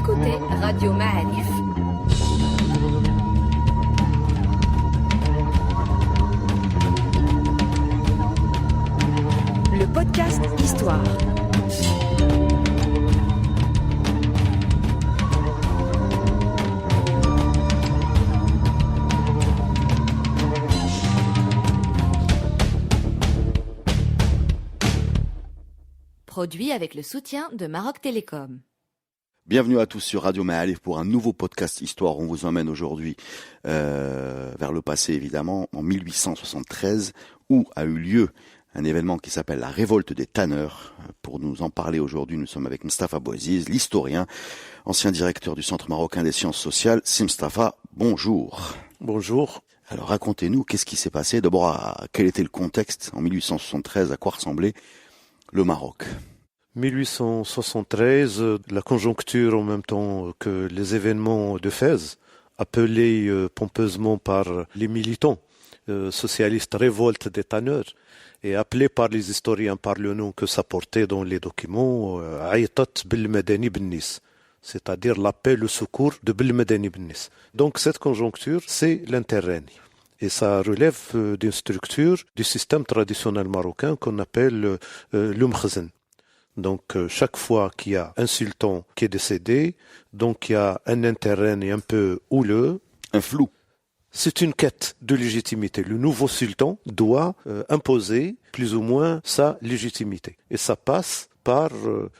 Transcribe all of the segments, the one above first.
écoutez Radio Ma'arif. Le podcast Histoire. Produit avec le soutien de Maroc Télécom. Bienvenue à tous sur Radio Ma'arif pour un nouveau podcast Histoire. On vous emmène aujourd'hui vers le passé, évidemment, en 1873, où a eu lieu un événement qui s'appelle la révolte des tanneurs. Pour nous en parler aujourd'hui, nous sommes avec Mustapha Bouaziz, l'historien, ancien directeur du Centre marocain des sciences sociales. Si Mustapha, bonjour. Bonjour. Alors racontez-nous, qu'est-ce qui s'est passé? D'abord, quel était le contexte en 1873? À quoi ressemblait le Maroc? 1873, la conjoncture en même temps que les événements de Fès, appelés pompeusement par les militants socialistes révolte des tanneurs, et appelé par les historiens par le nom que ça portait dans les documents, Aïtat Bil Madani Bennis, c'est-à-dire l'appel au secours de Bil Madani Bennis. Donc cette conjoncture, c'est l'interrègne. Et ça relève d'une structure du système traditionnel marocain qu'on appelle l'Umkhzen. Donc chaque fois qu'il y a un sultan qui est décédé, donc il y a un interrègne un peu houleux, un flou. C'est une quête de légitimité. Le nouveau sultan doit imposer plus ou moins sa légitimité. Et ça passe par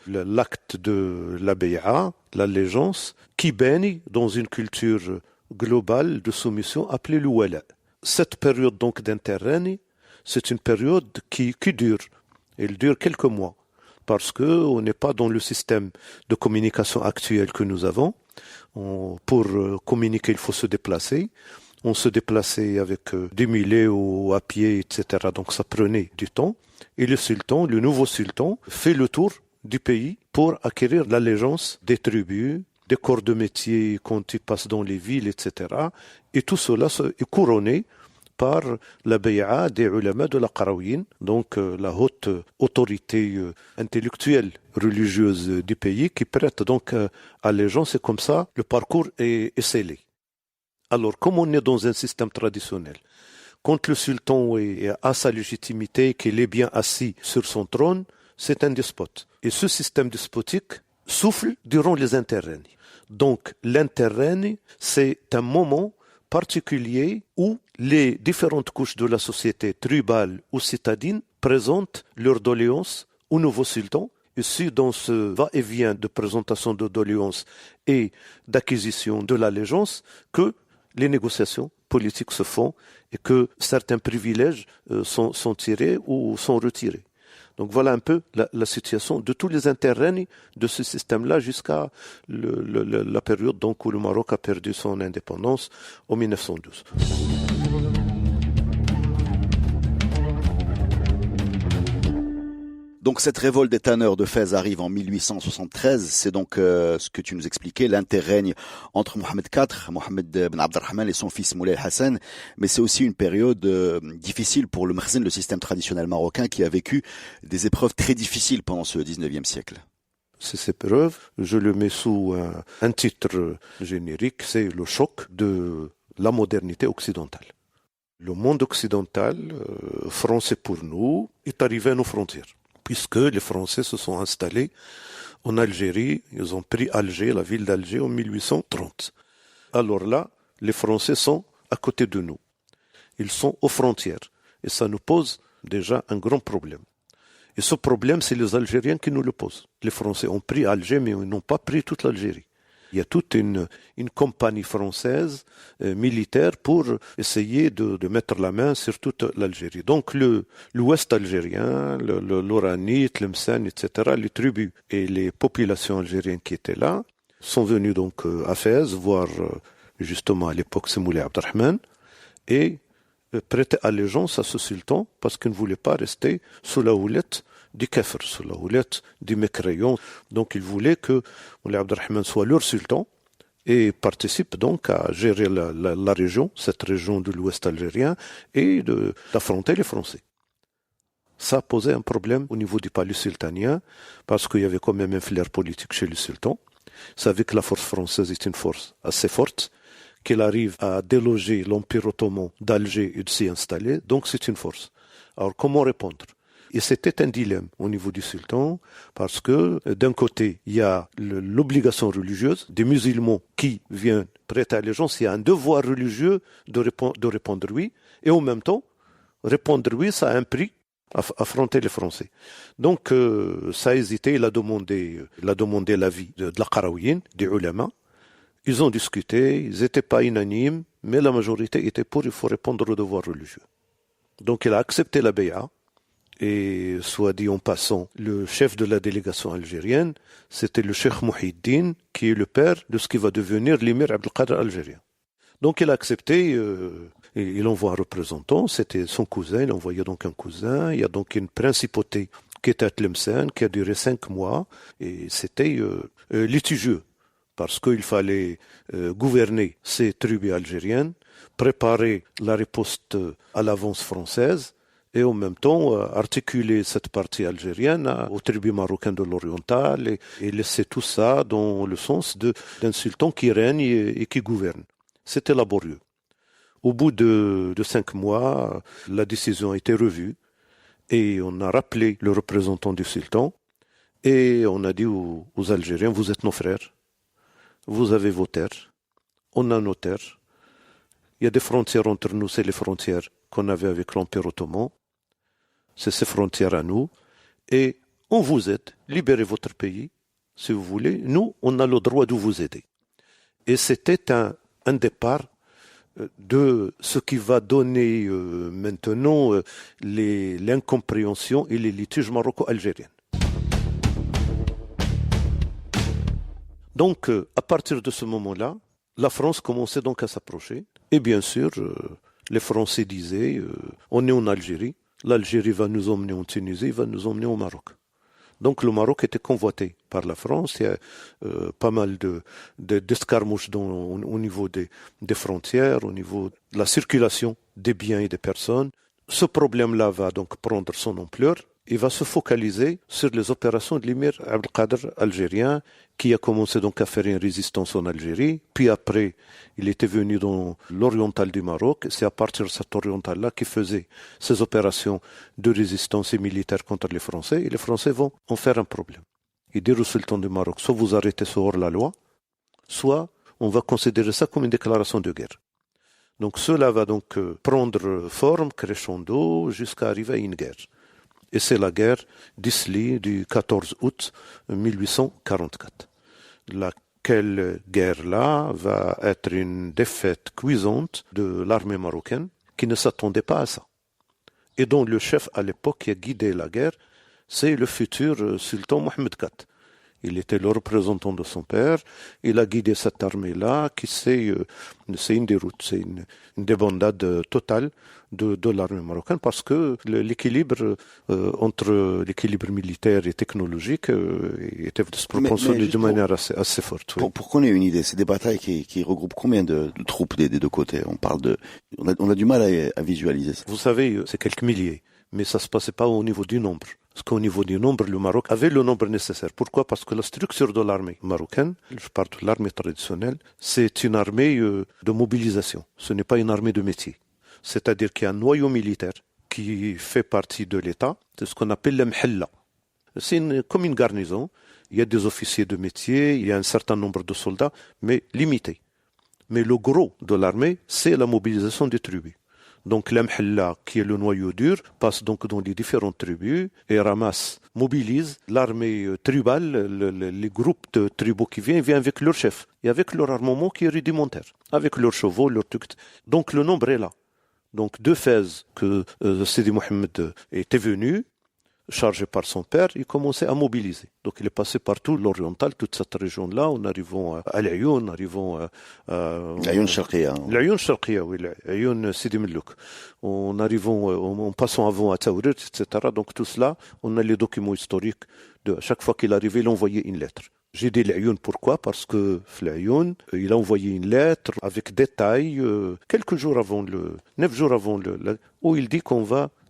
l'acte de la bay'a, l'allégeance, qui baigne dans une culture globale de soumission appelée le wala. Cette période donc d'interrègne, c'est une période qui dure. Elle dure quelques mois. Parce qu'on n'est pas dans le système de communication actuel que nous avons. Pour communiquer, il faut se déplacer. On se déplaçait avec des mulets ou à pied, etc. Donc ça prenait du temps. Et le sultan, le nouveau sultan, fait le tour du pays pour acquérir l'allégeance des tribus, des corps de métier quand il passe dans les villes, etc. Et tout cela est couronné par la bay'a des ulama de la Qarawiyyin, donc la haute autorité intellectuelle religieuse du pays qui prête donc allégeance, et comme ça le parcours est scellé. Alors comme on est dans un système traditionnel, quand le sultan a sa légitimité, qu'il est bien assis sur son trône, c'est un despote. Et ce système despotique souffle durant les interrègnes. Donc l'interrègne, c'est un moment particulier où les différentes couches de la société tribale ou citadine présentent leurs doléances au nouveau sultan. Et c'est dans ce va-et-vient de présentation de doléances et d'acquisition de l'allégeance que les négociations politiques se font et que certains privilèges sont tirés ou sont retirés. Donc voilà un peu la situation de tous les interrègnes de ce système-là jusqu'à la période donc où le Maroc a perdu son indépendance en 1912. Donc cette révolte des tanneurs de Fès arrive en 1873, c'est donc ce que tu nous expliquais, l'interrègne entre Mohamed IV, Mohamed Ben Abdelrahman et son fils Moulay Hassan, mais c'est aussi une période difficile pour le Mkhzen, le système traditionnel marocain qui a vécu des épreuves très difficiles pendant ce 19e siècle. Ces épreuves, je le mets sous un titre générique, c'est le choc de la modernité occidentale. Le monde occidental, français pour nous, est arrivé à nos frontières, puisque les Français se sont installés en Algérie. Ils ont pris Alger, la ville d'Alger, en 1830. Alors là, les Français sont à côté de nous. Ils sont aux frontières. Et ça nous pose déjà un grand problème. Et ce problème, c'est les Algériens qui nous le posent. Les Français ont pris Alger, mais ils n'ont pas pris toute l'Algérie. Il y a toute une compagnie française militaire pour essayer de mettre la main sur toute l'Algérie. Donc l'ouest algérien, l'Oranite, l'Msan, etc., les tribus et les populations algériennes qui étaient là sont venus donc à Fès, voir justement à l'époque c'est Moulay Abdelrahman, et prêter allégeance à ce sultan parce qu'il ne voulait pas rester sous la houlette du kafir, sous la houlette du mécréant. Donc ils voulaient que Moulay Abdelrahman soit leur sultan et participe donc à gérer la région, cette région de l'ouest algérien, et d'affronter les Français. Ça posait un problème au niveau du palais sultanien parce qu'il y avait quand même un flair politique chez le sultan. savaient que la force française est une force assez forte, qu'elle arrive à déloger l'Empire ottoman d'Alger et de s'y installer, donc c'est une force. Alors comment répondre? Et c'était un dilemme au niveau du sultan, parce que d'un côté, il y a l'obligation religieuse des musulmans qui viennent prêter allégeance, il y a un devoir religieux de répondre oui, et en même temps, répondre oui, ça a un prix, affronter les Français. Donc, ça a hésité, il a demandé l'avis de la Qarawiyyin, des ulama. Ils ont discuté, ils n'étaient pas unanimes, mais la majorité était pour, il faut répondre au devoir religieux. Donc, il a accepté la bay'a. Et soit dit en passant, le chef de la délégation algérienne, c'était le cheikh Mouhiddin, qui est le père de ce qui va devenir l'émir Abdelkader algérien. Donc il a accepté, et il envoie un représentant, c'était son cousin, il envoyait donc un cousin, il y a donc une principauté qui était à Tlemcen, qui a duré 5 mois, et c'était litigieux, parce qu'il fallait gouverner ces tribus algériennes, préparer la riposte à l'avance française, et en même temps articuler cette partie algérienne aux tribus marocaines de l'oriental et laisser tout ça dans le sens d'un sultan qui règne et qui gouverne. C'était laborieux. Au bout de 5 mois, la décision a été revue et on a rappelé le représentant du sultan et on a dit aux Algériens, vous êtes nos frères, vous avez vos terres, on a nos terres, il y a des frontières entre nous, c'est les frontières qu'on avait avec l'Empire ottoman. C'est ces frontières à nous, et on vous aide, libérez votre pays, si vous voulez, nous, on a le droit de vous aider. Et c'était un départ de ce qui va donner maintenant l'incompréhension et les litiges maroco-algériens. Donc, à partir de ce moment-là, la France commençait donc à s'approcher, et bien sûr, les Français disaient, on est en Algérie, l'Algérie va nous emmener en Tunisie, va nous emmener au Maroc. Donc le Maroc était convoité par la France. Il y a pas mal d'escarmouches au niveau des frontières, au niveau de la circulation des biens et des personnes. Ce problème-là va donc prendre son ampleur et va se focaliser sur les opérations de l'émir Abdelkader algérien, qui a commencé donc à faire une résistance en Algérie. Puis après, il était venu dans l'oriental du Maroc. C'est à partir de cet oriental-là qu'il faisait ses opérations de résistance et militaire contre les Français. Et les Français vont en faire un problème. Et dire au sultan du Maroc, soit vous arrêtez ce hors-la-loi, soit on va considérer ça comme une déclaration de guerre. Donc cela va donc prendre forme, crescendo, jusqu'à arriver à une guerre. Et c'est la guerre d'Isli du 14 août 1844. Laquelle guerre-là va être une défaite cuisante de l'armée marocaine qui ne s'attendait pas à ça. Et dont le chef à l'époque qui a guidé la guerre, c'est le futur sultan Mohamed IV. Il était le représentant de son père. Il a guidé cette armée-là qui c'est une déroute, c'est une débandade totale de l'armée marocaine parce que l'équilibre entre l'équilibre militaire et technologique était disproportionné de manière assez forte. Oui. Pour qu'on ait une idée, c'est des batailles qui regroupent combien de troupes des deux côtés? On a du mal à visualiser ça. Vous savez, c'est quelques milliers, mais ça se passait pas au niveau du nombre. Parce qu'au niveau du nombre, le Maroc avait le nombre nécessaire. Pourquoi? Parce que la structure de l'armée marocaine, je parle de l'armée traditionnelle, c'est une armée de mobilisation. Ce n'est pas une armée de métier. C'est-à-dire qu'il y a un noyau militaire qui fait partie de l'État, c'est ce qu'on appelle le mhalla. C'est comme une garnison. Il y a des officiers de métier, il y a un certain nombre de soldats, mais limité. Mais le gros de l'armée, c'est la mobilisation des tribus. Donc l'Amhalla, qui est le noyau dur, passe donc dans les différentes tribus et mobilise l'armée tribale, les groupes de tribaux qui viennent avec leur chef et avec leur armement qui est rudimentaire, avec leurs chevaux, leurs tucs. Donc le nombre est là. Donc de Fès que Sidi Mohamed était venu, chargé par son père, il commençait à mobiliser. Donc il est passé par tout l'oriental, toute cette région-là, en arrivant à l'Ayoun, l'Ayoun Sharqiya. L'Ayoun Sharqiya, oui, l'Ayoun Sidi Mellouk. En passant avant à Taourir, etc. Donc tout cela, on a les documents historiques. À chaque fois qu'il arrivait, il envoyait une lettre. J'ai dit l'Ayoun, pourquoi? Parce que l'Ayoun, il a envoyé une lettre avec détails, 9 jours avant où il dit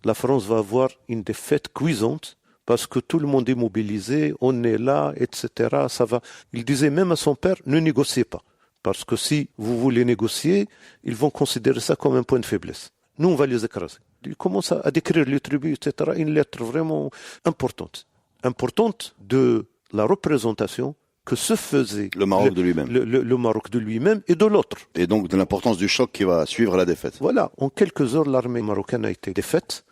la France va avoir une défaite cuisante parce que tout le monde est mobilisé, on est là, etc. Ça va. Il disait même à son père, ne négociez pas. Parce que si vous voulez négocier, ils vont considérer ça comme un point de faiblesse. Nous, on va les écraser. Il commence à décrire les tribus, etc. Une lettre vraiment importante. Importante de la représentation que se faisait Le Maroc de lui-même. le Maroc de lui-même et de l'autre. Et donc de l'importance du choc qui va suivre la défaite. Voilà, en quelques heures, l'armée marocaine a été défaite.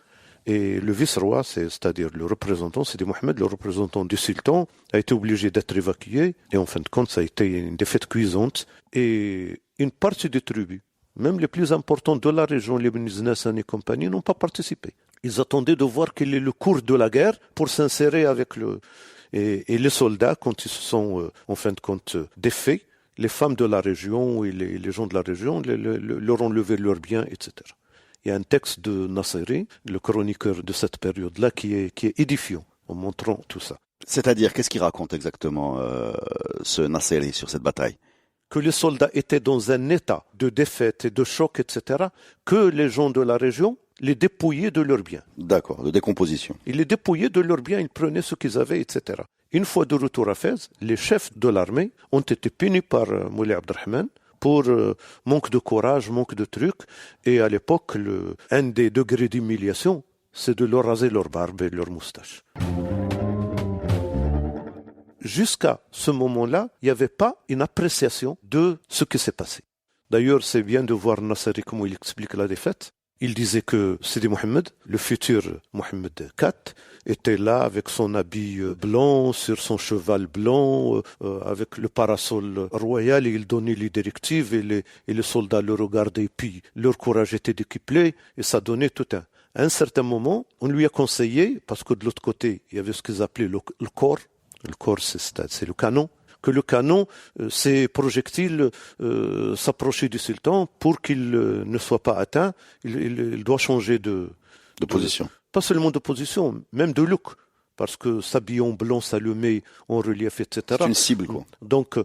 Et le vice-roi, c'est-à-dire le représentant, Sidi Mohamed, le représentant du sultan, a été obligé d'être évacué. Et en fin de compte, ça a été une défaite cuisante. Et une partie des tribus, même les plus importantes de la région, les Nassan et compagnie, n'ont pas participé. Ils attendaient de voir quel est le cours de la guerre pour s'insérer avec le... Et les soldats, quand ils se sont, en fin de compte, défaits, les femmes de la région et les gens de la région leur ont levé leurs biens, etc. Il y a un texte de Nasseri, le chroniqueur de cette période-là, qui est édifiant en montrant tout ça. C'est-à-dire, qu'est-ce qu'il raconte exactement ce Nasseri sur cette bataille? Que les soldats étaient dans un état de défaite et de choc, etc., que les gens de la région les dépouillaient de leurs biens. D'accord, de décomposition. Ils les dépouillaient de leurs biens, ils prenaient ce qu'ils avaient, etc. Une fois de retour à Fès, les chefs de l'armée ont été punis par Moulay Abdelrahman pour manque de courage, manque de trucs. Et à l'époque, un des degrés d'humiliation, c'est de leur raser leur barbe et leur moustache. Jusqu'à ce moment-là, il n'y avait pas une appréciation de ce qui s'est passé. D'ailleurs, c'est bien de voir Nasseri comment il explique la défaite. Il disait que Sidi Mohamed, le futur Mohamed IV, était là avec son habit blanc, sur son cheval blanc, avec le parasol royal, et il donnait les directives, et les soldats le regardaient, puis leur courage était décuplé, et ça donnait tout un. À un certain moment, on lui a conseillé, parce que de l'autre côté, il y avait ce qu'ils appelaient le corps. Le corps, c'est le canon. Que le canon, ces projectiles s'approchaient du sultan pour qu'il ne soit pas atteint. Il doit changer de position. Pas seulement de position, même de look. Parce que s'habiller en blanc, ça le met en relief, etc. C'est une cible, quoi. Donc,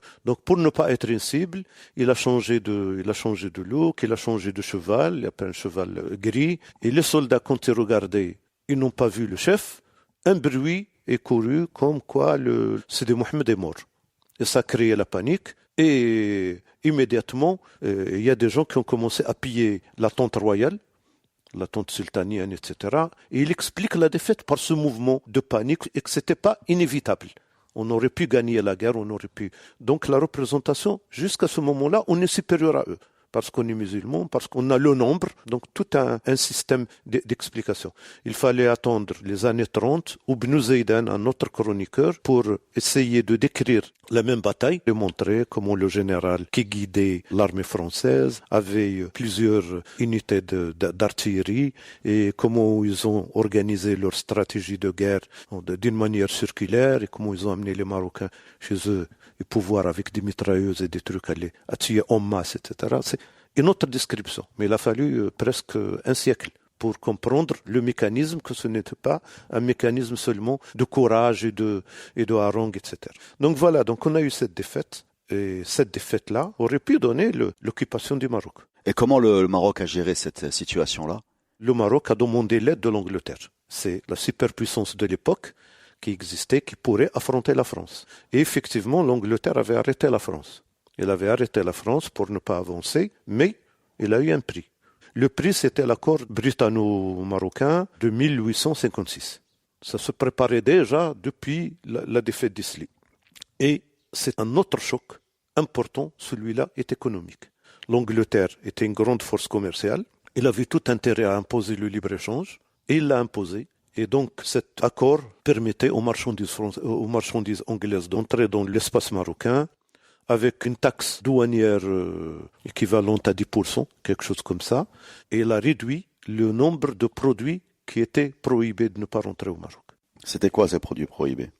pour ne pas être une cible, il a changé de look, il a changé de cheval, il a pris un cheval gris. Et les soldats, quand ils regardaient, ils n'ont pas vu le chef. Un bruit est couru comme quoi le Sidi Mohamed est mort. Et ça a créé la panique. Et immédiatement, il y a des gens qui ont commencé à piller la tente royale, la tente sultanienne, etc. Et il explique la défaite par ce mouvement de panique et que ce n'était pas inévitable. On aurait pu gagner la guerre, on aurait pu. Donc la représentation, jusqu'à ce moment-là, on est supérieur à eux. Parce qu'on est musulman, parce qu'on a le nombre, donc tout un système d'explication. Il fallait attendre les années 30, où Ibn Zaydan, un autre chroniqueur, pour essayer de décrire la même bataille, de montrer comment le général qui guidait l'armée française avait plusieurs unités d'artillerie et comment ils ont organisé leur stratégie de guerre d'une manière circulaire et comment ils ont amené les Marocains chez eux et pouvoir avec des mitrailleuses et des trucs à tuer en masse, etc. C'est une autre description, mais il a fallu presque un siècle pour comprendre le mécanisme, que ce n'était pas un mécanisme seulement de courage et de harangue, etc. Donc voilà, donc on a eu cette défaite, et cette défaite-là aurait pu donner l'occupation du Maroc. Et comment le Maroc a géré cette situation-là? Le Maroc a demandé l'aide de l'Angleterre. C'est la superpuissance de l'époque qui existait, qui pourrait affronter la France. Et effectivement, l'Angleterre avait arrêté la France. Elle avait arrêté la France pour ne pas avancer, mais il a eu un prix. Le prix, c'était l'accord britanno-marocain de 1856. Ça se préparait déjà depuis la défaite d'Isli. Et c'est un autre choc important, celui-là est économique. L'Angleterre était une grande force commerciale. Il avait tout intérêt à imposer le libre-échange, et il l'a imposé. Et donc cet accord permettait aux marchandises anglaises d'entrer dans l'espace marocain avec une taxe douanière équivalente à 10%, quelque chose comme ça. Et il a réduit le nombre de produits qui étaient prohibés de ne pas rentrer au Maroc. C'était quoi ces produits prohibés?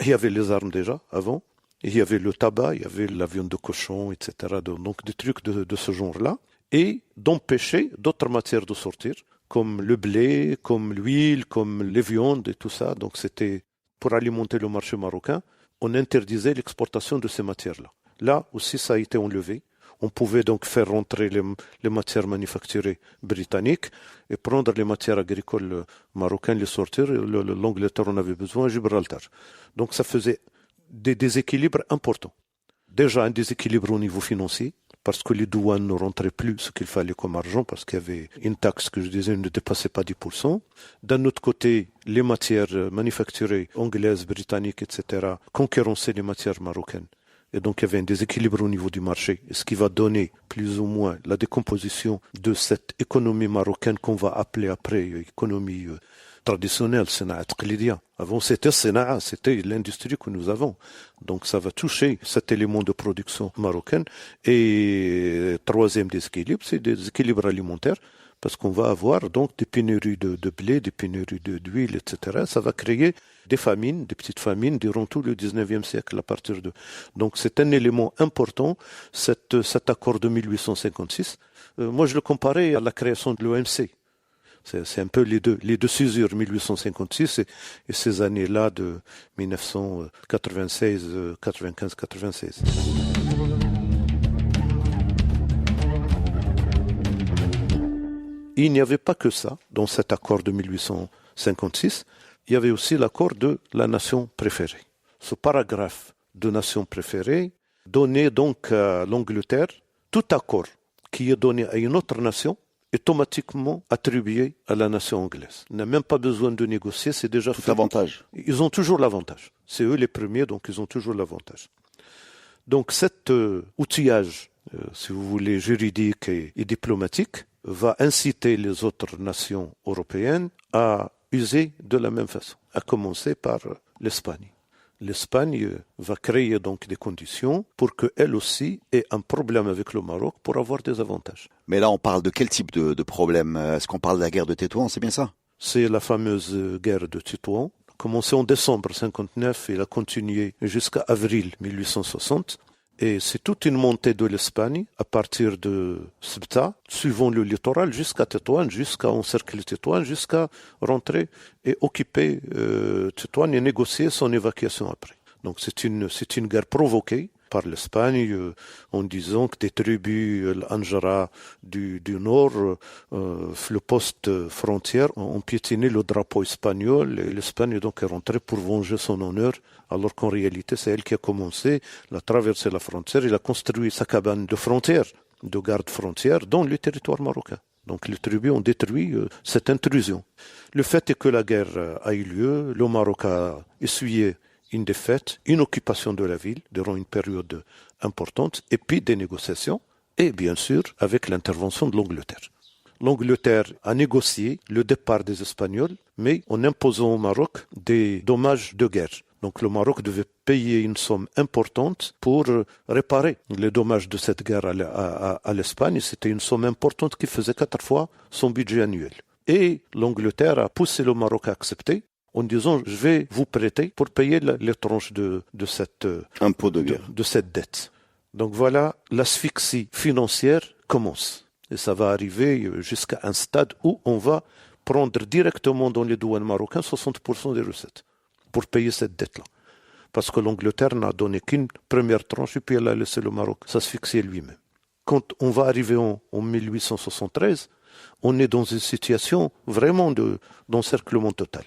Il y avait les armes déjà, avant. Et il y avait le tabac, il y avait la viande de cochon, etc. Donc des trucs de ce genre-là. Et d'empêcher d'autres matières de sortir, comme le blé, comme l'huile, comme les viandes et tout ça. Donc c'était pour alimenter le marché marocain, on interdisait l'exportation de ces matières-là. Là aussi, ça a été enlevé. On pouvait donc faire rentrer les matières manufacturées britanniques et prendre les matières agricoles marocaines, les sortir. L'Angleterre en avait besoin, Gibraltar. Donc ça faisait des déséquilibres importants. Déjà un déséquilibre au niveau financier, parce que les douanes ne rentraient plus ce qu'il fallait comme argent, parce qu'il y avait une taxe que je disais ne dépassait pas 10%. D'un autre côté, les matières manufacturées anglaises, britanniques, etc., concurrençaient les matières marocaines. Et donc, il y avait un déséquilibre au niveau du marché, ce qui va donner plus ou moins la décomposition de cette économie marocaine qu'on va appeler après économie traditionnelle, Sénat Taqlidia. Avant, c'était Sénat, c'était l'industrie que nous avons. Donc, ça va toucher cet élément de production marocaine. Et troisième déséquilibre, c'est des déséquilibres alimentaires. Parce qu'on va avoir donc des pénuries de blé, des pénuries d'huile, etc. Ça va créer des famines, des petites famines durant tout le 19e siècle à partir de... Donc c'est un élément important, cet accord de 1856. Moi je le comparais à la création de l'OMC. C'est un peu les deux césures, 1856 et ces années-là de 1996, 95, 96. Il n'y avait pas que ça dans cet accord de 1856. Il y avait aussi l'accord de la nation préférée. Ce paragraphe de nation préférée donnait donc à l'Angleterre tout accord qui est donné à une autre nation est automatiquement attribué à la nation anglaise. On n'a même pas besoin de négocier, c'est déjà tout fait. L'avantage. Ils ont toujours l'avantage. C'est eux les premiers, donc ils ont toujours l'avantage. Donc cet outillage, si vous voulez, juridique et diplomatique, va inciter les autres nations européennes à user de la même façon, à commencer par l'Espagne. L'Espagne va créer donc des conditions pour qu'elle aussi ait un problème avec le Maroc pour avoir des avantages. Mais là, on parle de quel type de problème? Est-ce qu'on parle de la guerre de Tétouan, c'est bien ça? C'est la fameuse guerre de Tétouan, commencée en décembre 1959 et elle a continué jusqu'à avril 1860. Et c'est toute une montée de l'Espagne à partir de Ceuta, suivant le littoral jusqu'à Tétouan, jusqu'à encercler Tétouan, jusqu'à rentrer et occuper Tétouan et négocier son évacuation après. Donc c'est une guerre provoquée par l'Espagne en disant que des tribus l'Anjara du nord, le poste frontière, ont piétiné le drapeau espagnol et l'Espagne donc est rentrée pour venger son honneur, alors qu'en réalité c'est elle qui a commencé à traverser la frontière. Il a construit sa cabane de frontière, de garde frontière, dans le territoire marocain. Donc les tribus ont détruit cette intrusion. Le fait est que la guerre a eu lieu, le Maroc a essuyé une défaite, une occupation de la ville durant une période importante, et puis des négociations, et bien sûr avec l'intervention de l'Angleterre. L'Angleterre a négocié le départ des Espagnols, mais en imposant au Maroc des dommages de guerre. Donc le Maroc devait payer une somme importante pour réparer les dommages de cette guerre à l'Espagne. C'était une somme importante qui faisait 4 fois son budget annuel. Et l'Angleterre a poussé le Maroc à accepter, en disant je vais vous prêter pour payer les tranches de cette impôt de guerre, de cette dette. Donc voilà, l'asphyxie financière commence et ça va arriver jusqu'à un stade où on va prendre directement dans les douanes marocaines 60% des recettes pour payer cette dette-là. Parce que l'Angleterre n'a donné qu'une première tranche et puis elle a laissé le Maroc s'asphyxier lui-même. Quand on va arriver en 1873, on est dans une situation vraiment d'encerclement total.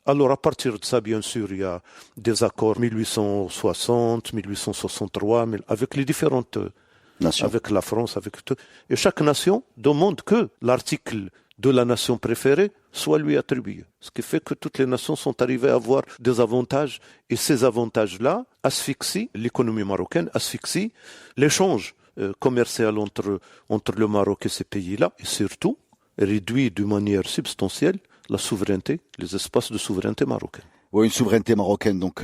Alors, à partir de ça, bien sûr, il y a des accords 1860, 1863, avec les différentes nations, avec la France, avec tout. Et chaque nation demande que l'article de la nation préférée soit lui attribué. Ce qui fait que toutes les nations sont arrivées à avoir des avantages. Et ces avantages-là asphyxient l'économie marocaine, asphyxient l'échange commercial entre le Maroc et ces pays-là. Et surtout, réduit d'une manière substantielle la souveraineté, les espaces de souveraineté marocaine. Oui, une souveraineté marocaine donc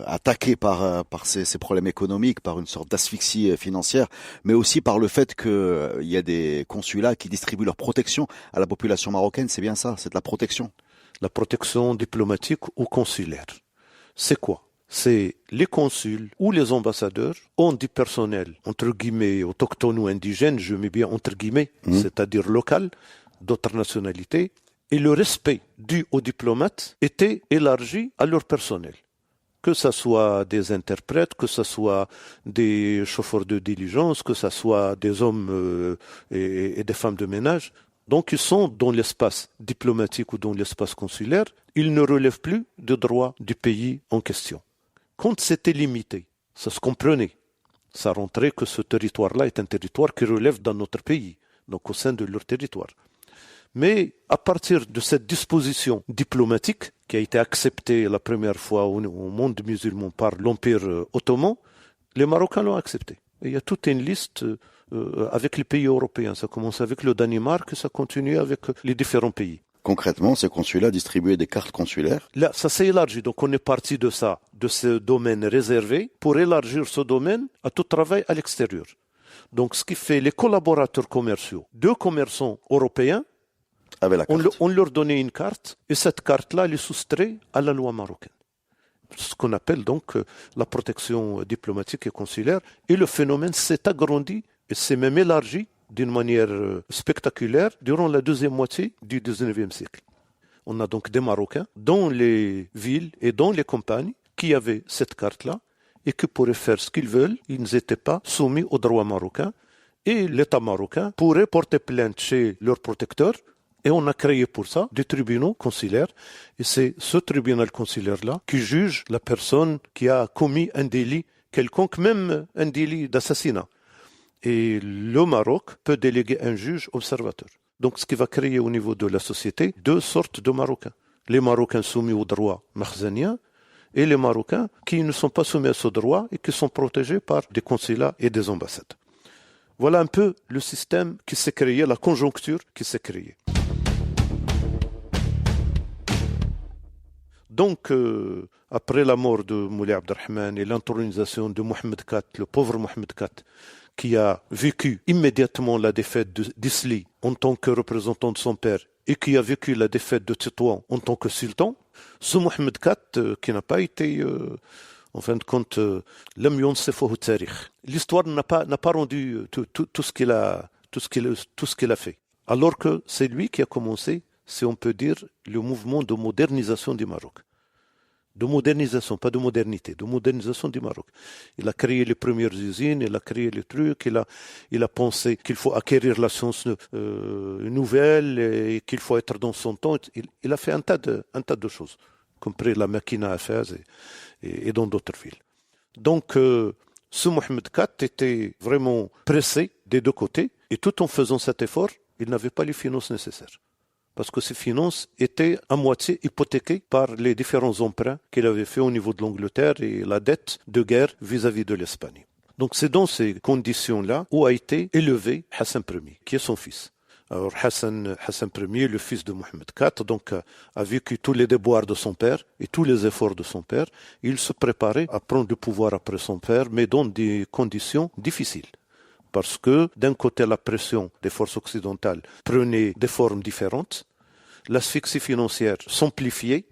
attaquée par ces problèmes économiques, par une sorte d'asphyxie financière, mais aussi par le fait qu'il y a des consulats qui distribuent leur protection à la population marocaine. C'est bien ça, c'est de la protection. La protection diplomatique ou consulaire. C'est quoi? C'est les consuls ou les ambassadeurs ont du personnel, entre guillemets, autochtone ou indigène, je mets bien entre guillemets, c'est-à-dire local, d'autres nationalités, et le respect dû aux diplomates était élargi à leur personnel, que ce soit des interprètes, que ce soit des chauffeurs de diligence, que ce soit des hommes et des femmes de ménage. Donc ils sont dans l'espace diplomatique ou dans l'espace consulaire, ils ne relèvent plus de droit du pays en question. Quand c'était limité, ça se comprenait. Ça rentrait que ce territoire-là est un territoire qui relève dans notre pays, donc au sein de leur territoire. Mais à partir de cette disposition diplomatique qui a été acceptée la première fois au monde musulman par l'Empire ottoman, les Marocains l'ont acceptée. Et il y a toute une liste avec les pays européens. Ça commence avec le Danemark et ça continue avec les différents pays. Concrètement, ces consulats distribuaient des cartes consulaires. Là, ça s'est élargi. Donc on est parti de ça, de ce domaine réservé, pour élargir ce domaine à tout travail à l'extérieur. Donc ce qui fait les collaborateurs commerciaux, deux commerçants européens, Avec la carte. on leur donnait une carte et cette carte-là, elle est soustraite à la loi marocaine. Ce qu'on appelle donc la protection diplomatique et consulaire. Et le phénomène s'est agrandi et s'est même élargi d'une manière spectaculaire durant la deuxième moitié du XIXe siècle. On a donc des Marocains dans les villes et dans les campagnes qui avaient cette carte-là et qui pourraient faire ce qu'ils veulent. Ils n'étaient pas soumis au droit marocain et l'État marocain pourrait porter plainte chez leur protecteur. Et on a créé pour ça des tribunaux consulaires. Et c'est ce tribunal consulaire-là qui juge la personne qui a commis un délit quelconque, même un délit d'assassinat. Et le Maroc peut déléguer un juge observateur. Donc ce qui va créer au niveau de la société deux sortes de Marocains. Les Marocains soumis au droit makhzanien et les Marocains qui ne sont pas soumis à ce droit et qui sont protégés par des consulats et des ambassades. Voilà un peu le système qui s'est créé, la conjoncture qui s'est créée. Donc, après la mort de Moulay Abdelrahman et l'intronisation de Mohamed IV, le pauvre Mohamed IV, qui a vécu immédiatement la défaite d'Isli en tant que représentant de son père et qui a vécu la défaite de Tétouan en tant que sultan, ce Mohamed IV qui n'a pas été, en fin de compte, l'histoire n'a pas rendu tout ce qu'il a fait. Alors que c'est lui qui a commencé, si on peut dire, le mouvement de modernisation du Maroc. De modernisation, pas de modernité, de modernisation du Maroc. Il a créé les premières usines, il a créé les trucs, il a pensé qu'il faut acquérir la science nouvelle et qu'il faut être dans son temps. Il a fait un tas de choses, compris la machine à Fès et dans d'autres villes. Donc, ce Mohamed IV était vraiment pressé des deux côtés et tout en faisant cet effort, il n'avait pas les finances nécessaires. Parce que ces finances étaient à moitié hypothéquées par les différents emprunts qu'il avait fait au niveau de l'Angleterre et la dette de guerre vis-à-vis de l'Espagne. Donc c'est dans ces conditions-là où a été élevé Hassan Ier, qui est son fils. Alors Hassan Ier, le fils de Mohamed IV, donc a vécu tous les déboires de son père et tous les efforts de son père. Il se préparait à prendre le pouvoir après son père, mais dans des conditions difficiles. Parce que d'un côté, la pression des forces occidentales prenait des formes différentes. L'asphyxie financière s'amplifiait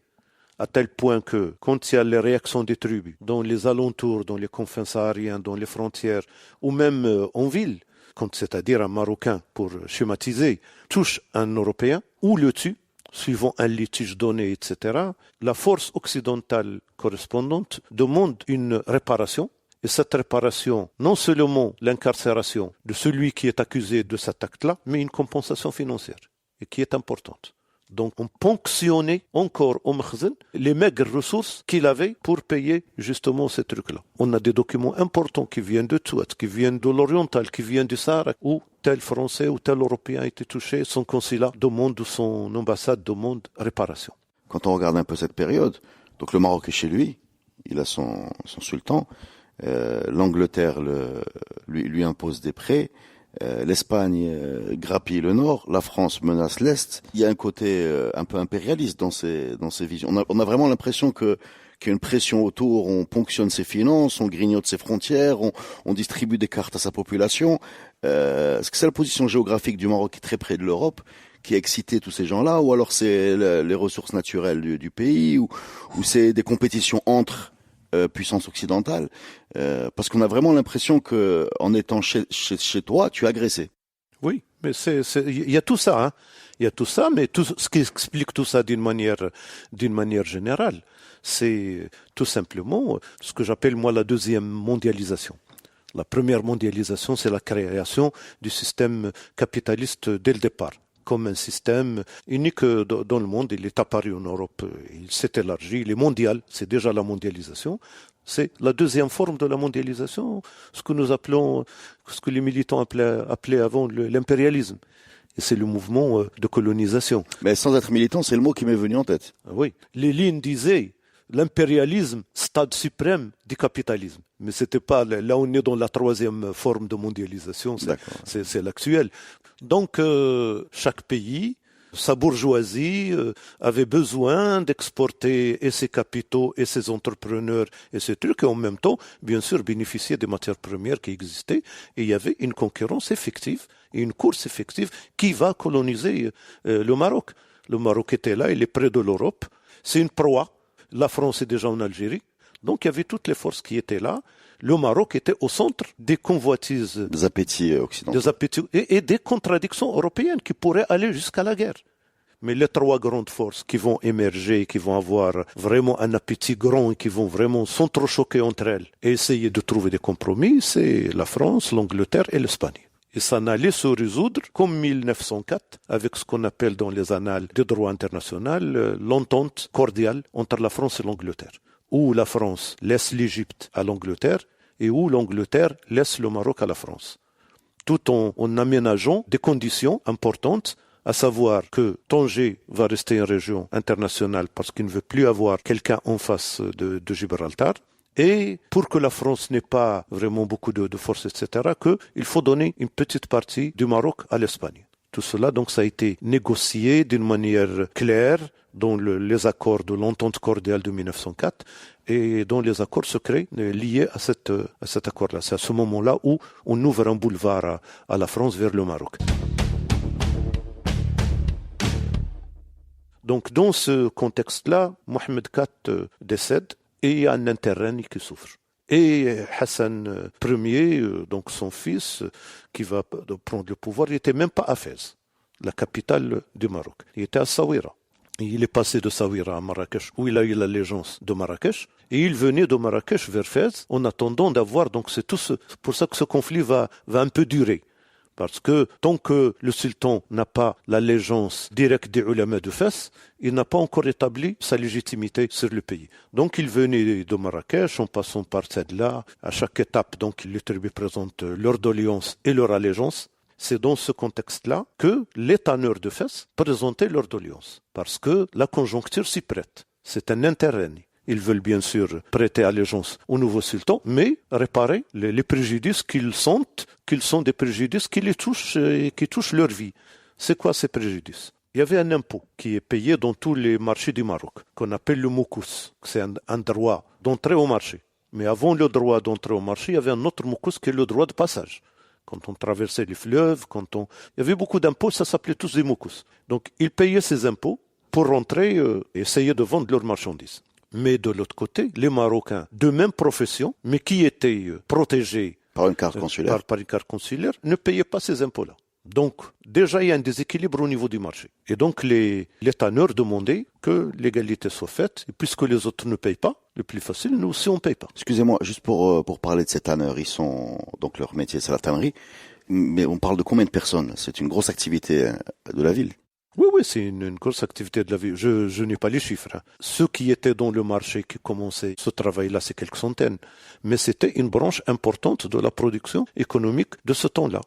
à tel point que quand il y a les réactions des tribus dans les alentours, dans les confins sahariens, dans les frontières, ou même en ville, quand c'est-à-dire un Marocain, pour schématiser, touche un Européen ou le tue, suivant un litige donné, etc., la force occidentale correspondante demande une réparation. Et cette réparation, non seulement l'incarcération de celui qui est accusé de cet acte-là, mais une compensation financière, et qui est importante. Donc on ponctionnait encore au Makhzen les maigres ressources qu'il avait pour payer justement ces trucs-là. On a des documents importants qui viennent de Touat, qui viennent de l'Oriental, qui viennent du Sahara, où tel Français ou tel Européen a été touché, son consulat demande ou son ambassade demande réparation. Quand on regarde un peu cette période, donc le Maroc est chez lui, il a son sultan, l'Angleterre lui impose des prêts, l'Espagne grappille le nord, la France menace l'est. Il y a un côté un peu impérialiste dans ces visions. On a vraiment l'impression qu'il y a une pression autour, on ponctionne ses finances, on grignote ses frontières, on distribue des cartes à sa population. Est-ce que c'est la position géographique du Maroc qui est très près de l'Europe qui a excité tous ces gens-là, ou alors c'est les ressources naturelles du pays, ou c'est des compétitions entre puissance occidentale, parce qu'on a vraiment l'impression que en étant chez toi, tu es agressé. Oui, Mais il y a tout ça, hein. Il y a tout ça, mais tout ce qui explique tout ça d'une manière générale, c'est tout simplement ce que j'appelle moi la deuxième mondialisation. La première mondialisation, c'est la création du système capitaliste dès le départ, comme un système unique dans le monde. Il est apparu en Europe, il s'est élargi, il est mondial, c'est déjà la mondialisation. C'est la deuxième forme de la mondialisation, ce que nous appelons, ce que les militants appelaient avant l'impérialisme. Et c'est le mouvement de colonisation. Mais sans être militant, c'est le mot qui m'est venu en tête. Oui. Lénine disait l'impérialisme, stade suprême du capitalisme. Mais c'était pas, là on est dans la troisième forme de mondialisation, c'est l'actuel. Donc chaque pays, sa bourgeoisie avait besoin d'exporter et ses capitaux et ses entrepreneurs et ces trucs, et en même temps, bien sûr, bénéficier des matières premières qui existaient. Et il y avait une concurrence effective et une course effective qui va coloniser le Maroc. Le Maroc était là, il est près de l'Europe. C'est une proie. La France est déjà en Algérie. Donc il y avait toutes les forces qui étaient là. Le Maroc était au centre des convoitises, des appétits occidentaux, des appétits et des contradictions européennes qui pourraient aller jusqu'à la guerre. Mais les trois grandes forces qui vont émerger, qui vont avoir vraiment un appétit grand et qui vont vraiment s'entrechoquer entre elles et essayer de trouver des compromis, c'est la France, l'Angleterre et l'Espagne. Et ça n'allait se résoudre qu'en 1904 avec ce qu'on appelle dans les annales du droit international l'entente cordiale entre la France et l'Angleterre, où la France laisse l'Égypte à l'Angleterre et où l'Angleterre laisse le Maroc à la France, tout en aménageant des conditions importantes, à savoir que Tanger va rester une région internationale parce qu'il ne veut plus avoir quelqu'un en face de Gibraltar. Et pour que la France n'ait pas vraiment beaucoup de force, etc., qu'il faut donner une petite partie du Maroc à l'Espagne. Tout cela, donc, ça a été négocié d'une manière claire dans les accords de l'entente cordiale de 1904 et dans les accords secrets liés à cet accord-là. C'est à ce moment-là où on ouvre un boulevard à la France vers le Maroc. Donc, dans ce contexte-là, Mohamed IV décède. Et il y a un interrègne qui souffre. Et Hassan Ier, donc son fils, qui va prendre le pouvoir, il n'était même pas à Fès, la capitale du Maroc. Il était à Saouira. Et il est passé de Saouira à Marrakech, où il a eu l'allégeance de Marrakech. Et il venait de Marrakech vers Fès, en attendant d'avoir, donc c'est pour ça que ce conflit va un peu durer. Parce que tant que le sultan n'a pas l'allégeance directe des ulama de Fès, il n'a pas encore établi sa légitimité sur le pays. Donc il venait de Marrakech en passant par celle-là. À chaque étape, donc les tribus présentent leur doléance et leur allégeance. C'est dans ce contexte-là que les tanneurs de Fès présentaient leur doléance. Parce que la conjoncture s'y prête. C'est un interrègne. Ils veulent bien sûr prêter allégeance au nouveau sultan, mais réparer les préjudices qu'ils sentent, qu'ils sont des préjudices qui les touchent et qui touchent leur vie. C'est quoi ces préjudices? Il y avait un impôt qui est payé dans tous les marchés du Maroc, qu'on appelle le moukous. C'est un droit d'entrée au marché. Mais avant le droit d'entrée au marché, il y avait un autre moukous qui est le droit de passage. Quand on traversait les fleuves, il y avait beaucoup d'impôts, ça s'appelait tous des moukous. Donc ils payaient ces impôts pour rentrer et essayer de vendre leurs marchandises. Mais de l'autre côté, les Marocains de même profession, mais qui étaient protégés par une carte consulaire, par une carte consulaire, ne payaient pas ces impôts-là. Donc, déjà, il y a un déséquilibre au niveau du marché. Et donc, les tanneurs demandaient que l'égalité soit faite. Et puisque les autres ne payent pas, le plus facile, nous aussi, on ne paye pas. Excusez-moi, juste pour parler de ces tanneurs, ils sont, donc leur métier, c'est la tannerie. Mais on parle de combien de personnes? C'est une grosse activité de la ville. Oui, c'est une grosse activité de la vie. Je n'ai pas les chiffres. Hein. Ceux qui étaient dans le marché, qui commençaient ce travail-là, c'est quelques centaines. Mais c'était une branche importante de la production économique de ce temps-là.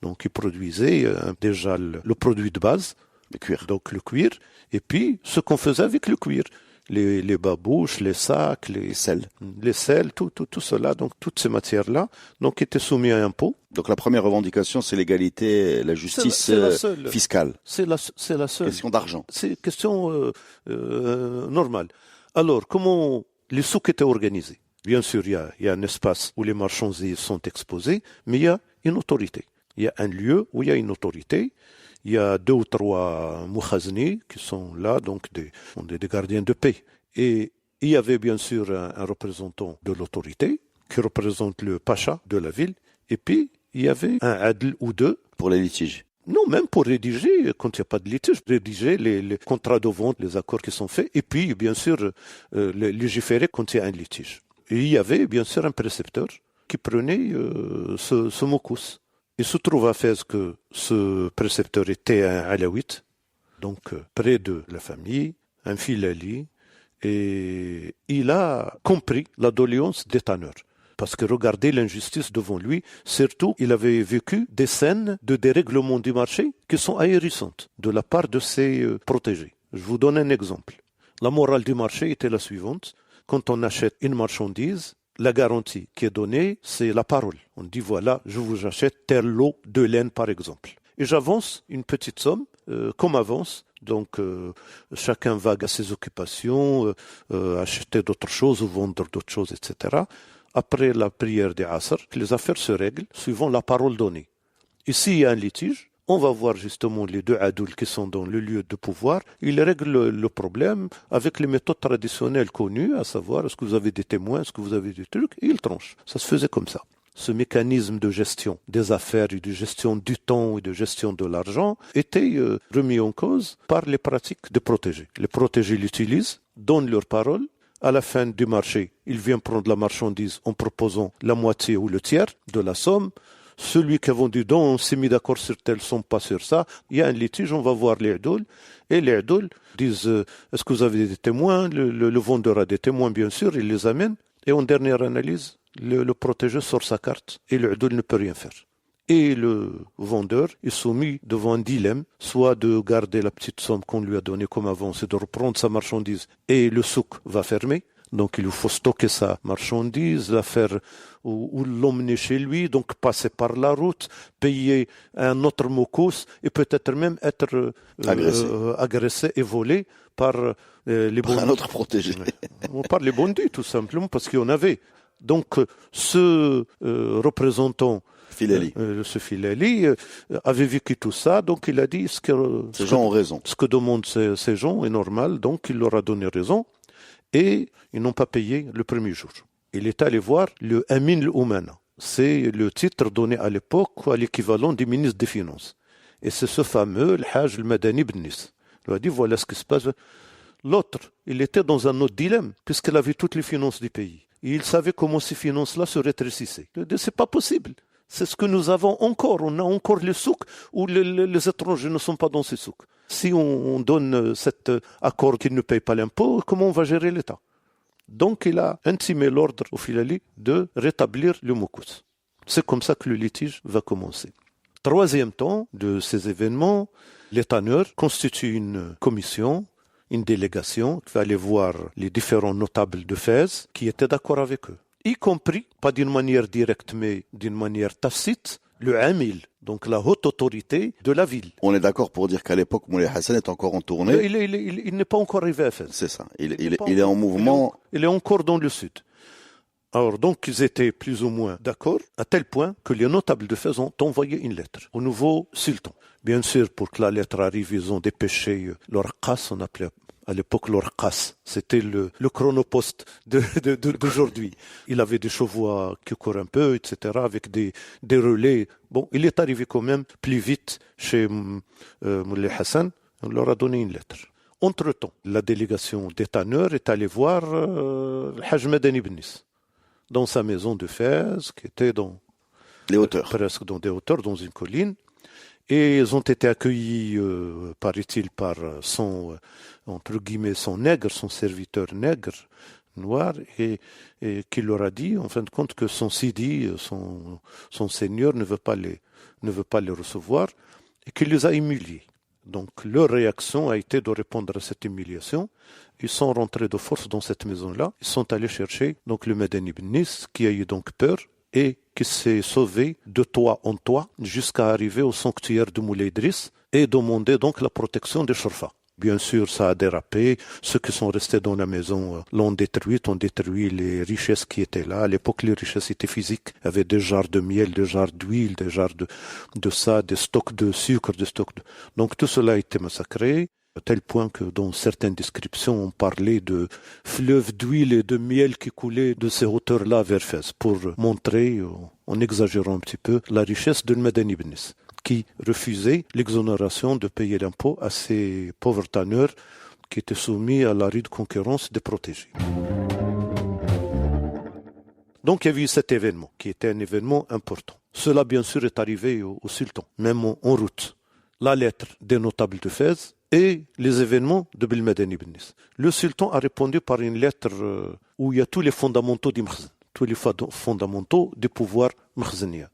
Donc, ils produisaient déjà le produit de base, le cuir. Donc le cuir, et puis ce qu'on faisait avec le cuir. Les babouches, les sacs, les sels, tout cela, donc toutes ces matières-là, donc étaient soumis à impôt. Donc la première revendication, c'est l'égalité, la justice fiscale. C'est la seule. Question d'argent. C'est question normale. Alors, comment les souks étaient organisés? Bien sûr, il y a un espace où les marchandises sont exposées, mais il y a une autorité. Il y a un lieu où il y a une autorité. Il y a 2 ou 3 mouhazni qui sont là, donc des gardiens de paix. Et il y avait bien sûr un représentant de l'autorité qui représente le pacha de la ville. Et puis, il y avait un adl ou 2. Pour les litiges. Non, même pour rédiger, quand il n'y a pas de litige, rédiger les contrats de vente, les accords qui sont faits, et puis, bien sûr, légiférer quand il y a un litige. Et il y avait, bien sûr, un précepteur qui prenait ce mokous. Il se trouve à Fès que ce précepteur était un alaouite, donc près de la famille, un filali, et il a compris la doléance des tanneurs. Parce que regardez l'injustice devant lui, surtout il avait vécu des scènes de dérèglement du marché qui sont ahérissantes de la part de ses protégés. Je vous donne un exemple. La morale du marché était la suivante. Quand on achète une marchandise, la garantie qui est donnée, c'est la parole. On dit voilà, je vous achète tel lot de laine par exemple. Et j'avance une petite somme comme avance. Donc chacun vague à ses occupations, acheter d'autres choses ou vendre d'autres choses, etc. Après la prière des Asr, les affaires se règlent suivant la parole donnée. Et s'il y a un litige, on va voir justement les deux adouls qui sont dans le lieu de pouvoir. Ils règlent le problème avec les méthodes traditionnelles connues, à savoir est-ce que vous avez des témoins, est-ce que vous avez des trucs, et ils tranchent. Ça se faisait comme ça. Ce mécanisme de gestion des affaires et de gestion du temps et de gestion de l'argent était remis en cause par les pratiques des protégés. Les protégés l'utilisent, donnent leur parole. À la fin du marché, il vient prendre la marchandise en proposant la moitié ou le tiers de la somme. Celui qui a vendu, donc on s'est mis d'accord sur telle somme, pas sur ça. Il y a un litige, on va voir les adouls. Et les adouls disent, est-ce que vous avez des témoins? Le vendeur a des témoins, bien sûr, il les amène. Et en dernière analyse, le protégé sort sa carte et le adoul ne peut rien faire. Et le vendeur est soumis devant un dilemme, soit de garder la petite somme qu'on lui a donnée comme avance et de reprendre sa marchandise et le souk va fermer. Donc il lui faut stocker sa marchandise, la faire ou l'emmener chez lui, donc passer par la route, payer un autre mokous et peut-être même être agressé et volé par les bandits. Un autre protégé. Par les bandits tout simplement parce qu'il y en avait. Donc ce représentant Filali. Ce Filali avait vécu tout ça, donc il a dit ces gens ont raison. Ce que demandent ces gens est normal, donc il leur a donné raison et ils n'ont pas payé le premier jour. Il est allé voir le Amin al-Oumana. C'est le titre donné à l'époque à l'équivalent du ministre des Finances. Et c'est ce fameux, le Hajj al-Madani ibn Nis. Il a dit voilà ce qui se passe. L'autre, il était dans un autre dilemme, puisqu'il avait toutes les finances du pays. Et il savait comment ces finances-là se rétrécissaient. Il a dit c'est pas possible. C'est ce que nous avons encore. On a encore les souks où les étrangers ne sont pas dans ces souks. Si on donne cet accord qu'ils ne payent pas l'impôt, comment on va gérer l'État? Donc il a intimé l'ordre au Filali de rétablir le mokous. C'est comme ça que le litige va commencer. Troisième temps de ces événements, les tanneurs constituent une commission, une délégation qui va aller voir les différents notables de Fès qui étaient d'accord avec eux. Y compris, pas d'une manière directe, mais d'une manière tacite, le Amil, donc la haute autorité de la ville. On est d'accord pour dire qu'à l'époque, Moulay Hassan est encore en tournée. Il n'est pas encore arrivé à Fès. C'est ça, il est en mouvement. Il est encore dans le sud. Alors donc ils étaient plus ou moins d'accord, à tel point que les notables de Fès ont envoyé une lettre au nouveau sultan. Bien sûr, pour que la lettre arrive, ils ont dépêché leur qas, on appelait à l'époque leur qas. C'était le chronopost d'aujourd'hui. Il avait des chevaux qui courent un peu, etc., avec des relais. Bon, il est arrivé quand même plus vite chez Moulay Hassan. On leur a donné une lettre. Entre-temps, la délégation des tanneurs est allée voir le Hajj Madani ibn Nis dans sa maison de Fès, qui était dans les hauteurs. Presque dans des hauteurs, dans une colline. Et ils ont été accueillis, paraît-il, par entre guillemets, son nègre, son serviteur nègre, noir, et qui leur a dit, en fin de compte, que son sidi, son seigneur ne veut pas les recevoir, et qu'il les a humiliés. Donc, leur réaction a été de répondre à cette humiliation. Ils sont rentrés de force dans cette maison-là. Ils sont allés chercher donc le Madani ibn Nis, qui a eu donc peur, et qui s'est sauvé de toit en toit jusqu'à arriver au sanctuaire de Moulay Idriss et demander donc la protection des Shurfa. Bien sûr, ça a dérapé. Ceux qui sont restés dans la maison l'ont détruit les richesses qui étaient là. À l'époque, les richesses étaient physiques. Il y avait des jarres de miel, des jarres d'huile, des jarres de ça, des stocks de sucre, Donc tout cela a été massacré. À tel point que dans certaines descriptions, on parlait de fleuves d'huile et de miel qui coulaient de ces hauteurs-là vers Fès pour montrer, en exagérant un petit peu, la richesse de Madani ibn Nis. qui refusait l'exonération de payer l'impôt à ces pauvres tanneurs qui étaient soumis à la rude concurrence des protégés. Donc il y a eu cet événement qui était un événement important. Cela bien sûr est arrivé au sultan, même en route. La lettre des notables de Fès et les événements de Belmadani ibn Nis. Le sultan a répondu par une lettre où il y a tous les fondamentaux du Makhzen, tous les fondamentaux du pouvoir makhzenien.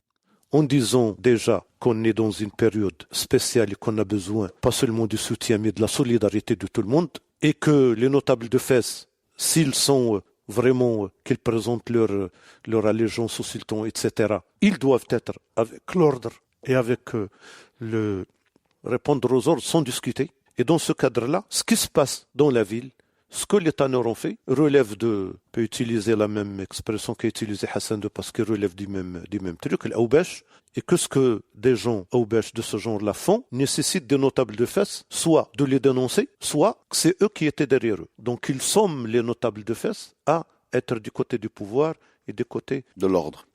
En disant déjà qu'on est dans une période spéciale et qu'on a besoin pas seulement du soutien mais de la solidarité de tout le monde et que les notables de Fès, s'ils sont vraiment qu'ils présentent leur allégeance au sultan, etc., ils doivent être avec l'ordre et avec le répondre aux ordres sans discuter. Et dans ce cadre-là, ce qui se passe dans la ville, ce que les tanneurs ont fait, relève de, peut utiliser la même expression qu'a utilisé Hassan II parce qu'il relève du même truc, l'Aoubesh, et que ce que des gens Aoubesh de ce genre-là font nécessite des notables de Fès, soit de les dénoncer, soit que c'est eux qui étaient derrière eux. Donc ils somment les notables de Fès à être du côté du pouvoir et du côté de l'ordre.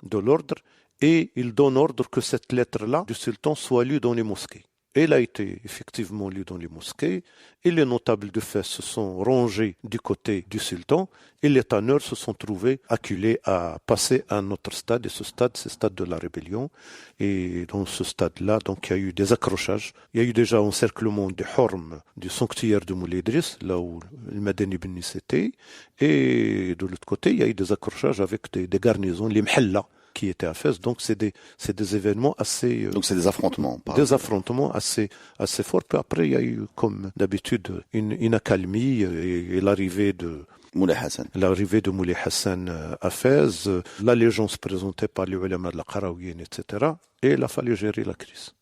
Et ils donnent ordre que cette lettre-là du sultan soit lue dans les mosquées. Elle a été effectivement lue dans les mosquées et les notables de Fès se sont rangés du côté du sultan et les tanneurs se sont trouvés acculés à passer à un autre stade et ce stade, c'est le stade de la rébellion. Et dans ce stade-là, donc il y a eu des accrochages. Il y a eu déjà encerclement du Horm, du sanctuaire de Moulay Idriss, là où le Madani ibn Nis était. Et de l'autre côté, il y a eu des accrochages avec des garnisons, les Mhalla, qui étaient à Fès. Donc c'est des événements assez... Donc c'est des affrontements. Affrontements assez forts. Puis après, il y a eu, comme d'habitude, une accalmie et l'arrivée de Moulay Hassan à Fès, l'allégeance présentée par les ulama de la Qarawiyyin, etc. Et il a fallu gérer la crise.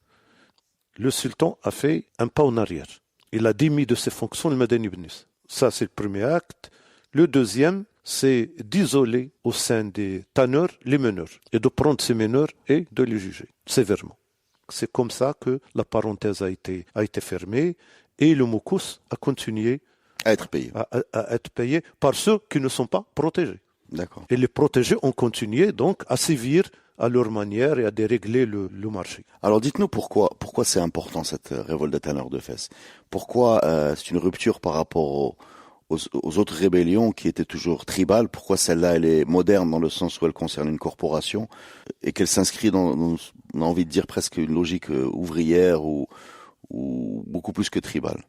Le sultan a fait un pas en arrière. Il a démis de ses fonctions le Madani ibn Nis. Ça, c'est le premier acte. Le deuxième, c'est d'isoler au sein des tanneurs les meneurs et de prendre ces meneurs et de les juger sévèrement. C'est comme ça que la parenthèse a été fermée et le Moukous a continué à être payé. À être payé par ceux qui ne sont pas protégés. D'accord. Et les protégés ont continué donc à sévir à leur manière et à dérégler le marché. Alors dites-nous pourquoi c'est important cette révolte des tanneurs de Fès. Pourquoi c'est une rupture par rapport aux autres rébellions qui étaient toujours tribales. Pourquoi celle-là, elle est moderne dans le sens où elle concerne une corporation et qu'elle s'inscrit dans, on a envie de dire presque une logique ouvrière ou beaucoup plus que tribale.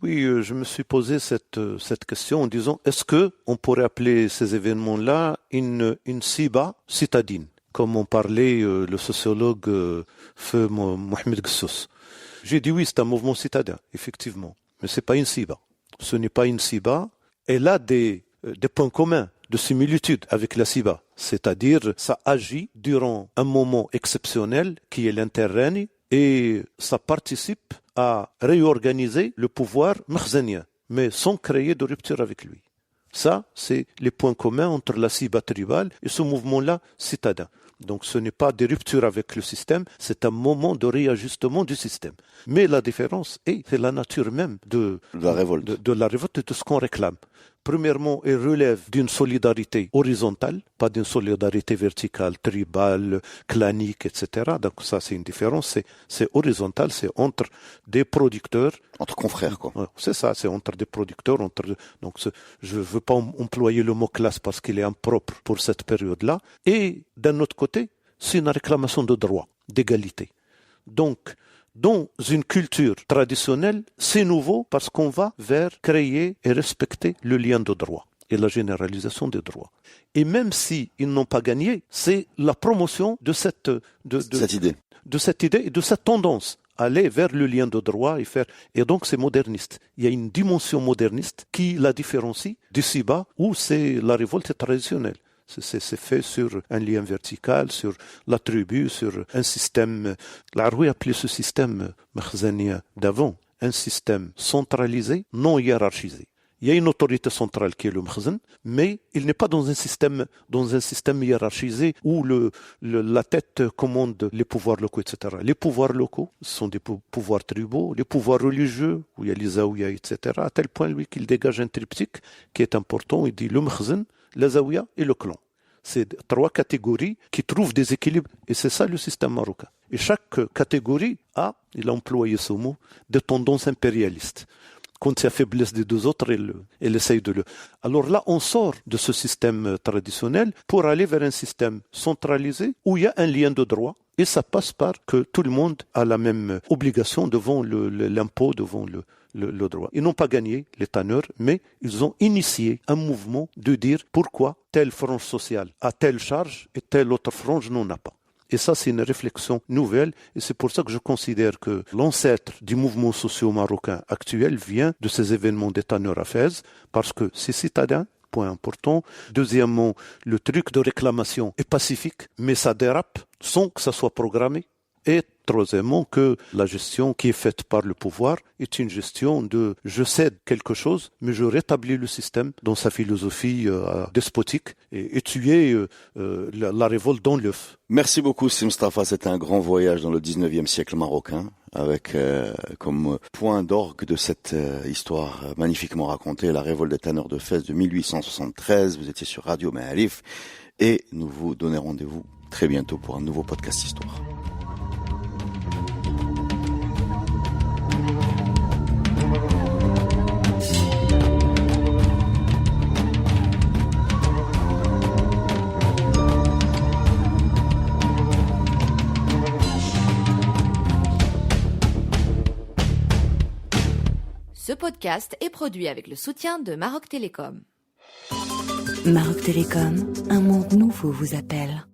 Oui, je me suis posé cette question en disant, est-ce que on pourrait appeler ces événements-là une siba citadine, comme en parlait le sociologue feu Mohamed Gssous. J'ai dit oui, c'est un mouvement citadin, effectivement, mais c'est pas une siba. Ce n'est pas une siba, elle a des points communs de similitude avec la siba, c'est-à-dire ça agit durant un moment exceptionnel qui est l'interrègne et ça participe à réorganiser le pouvoir makhzenien, mais sans créer de rupture avec lui. Ça, c'est les points communs entre la siba tribale et ce mouvement-là citadin. Donc ce n'est pas des ruptures avec le système, c'est un moment de réajustement du système. Mais la différence c'est la nature même de la révolte et de ce qu'on réclame. Premièrement, elle relève d'une solidarité horizontale, pas d'une solidarité verticale, tribale, clanique, etc. Donc ça, c'est une différence. C'est horizontal, c'est entre des producteurs. Entre confrères, quoi. C'est ça, c'est entre des producteurs. Donc je ne veux pas employer le mot classe parce qu'il est impropre pour cette période-là. Et d'un autre côté, c'est une réclamation de droit, d'égalité. Donc, dans une culture traditionnelle, c'est nouveau parce qu'on va vers créer et respecter le lien de droit et la généralisation des droits. Et même s'ils n'ont pas gagné, c'est la promotion de cette idée et de cette tendance à aller vers le lien de droit et donc c'est moderniste. Il y a une dimension moderniste qui la différencie du Siba où c'est la révolte traditionnelle. C'est fait sur un lien vertical, sur la tribu, sur un système. L'Aroui appelait ce système makhzenien d'avant un système centralisé, non hiérarchisé. Il y a une autorité centrale qui est le Makhzen, mais il n'est pas dans un système hiérarchisé où la tête commande les pouvoirs locaux, etc. Les pouvoirs locaux sont des pouvoirs tribaux, les pouvoirs religieux, où il y a les zaouïas, etc. À tel point, lui, qu'il dégage un triptyque qui est important. Il dit le Makhzen, la zaouïa et le clan. C'est 3 catégories qui trouvent des équilibres. Et c'est ça le système marocain. Et chaque catégorie a, il a employé ce mot, des tendances impérialistes. Quand il y a faiblesse des 2 autres, elle essaye de le... Alors là, on sort de ce système traditionnel pour aller vers un système centralisé où il y a un lien de droit. Et ça passe par que tout le monde a la même obligation devant l'impôt, devant le droit. Ils n'ont pas gagné, les tanneurs, mais ils ont initié un mouvement de dire pourquoi telle frange sociale a telle charge et telle autre frange n'en a pas. Et ça, c'est une réflexion nouvelle. Et c'est pour ça que je considère que l'ancêtre du mouvement socio-marocain actuel vient de ces événements des tanneurs à Fès, parce que c'est citadin, point important. Deuxièmement, le truc de réclamation est pacifique, mais ça dérape sans que ça soit programmé. Et troisièmement, que la gestion qui est faite par le pouvoir est une gestion de je cède quelque chose, mais je rétablis le système dans sa philosophie despotique et tuer la révolte dans l'œuf. Merci beaucoup, Si Mustapha. C'était un grand voyage dans le 19e siècle marocain, avec comme point d'orgue de cette histoire magnifiquement racontée, la révolte des tanneurs de Fès de 1873. Vous étiez sur Radio Ma'arif et nous vous donnons rendez-vous très bientôt pour un nouveau podcast Histoire. Ce podcast est produit avec le soutien de Maroc Télécom. Maroc Télécom, un monde nouveau vous appelle.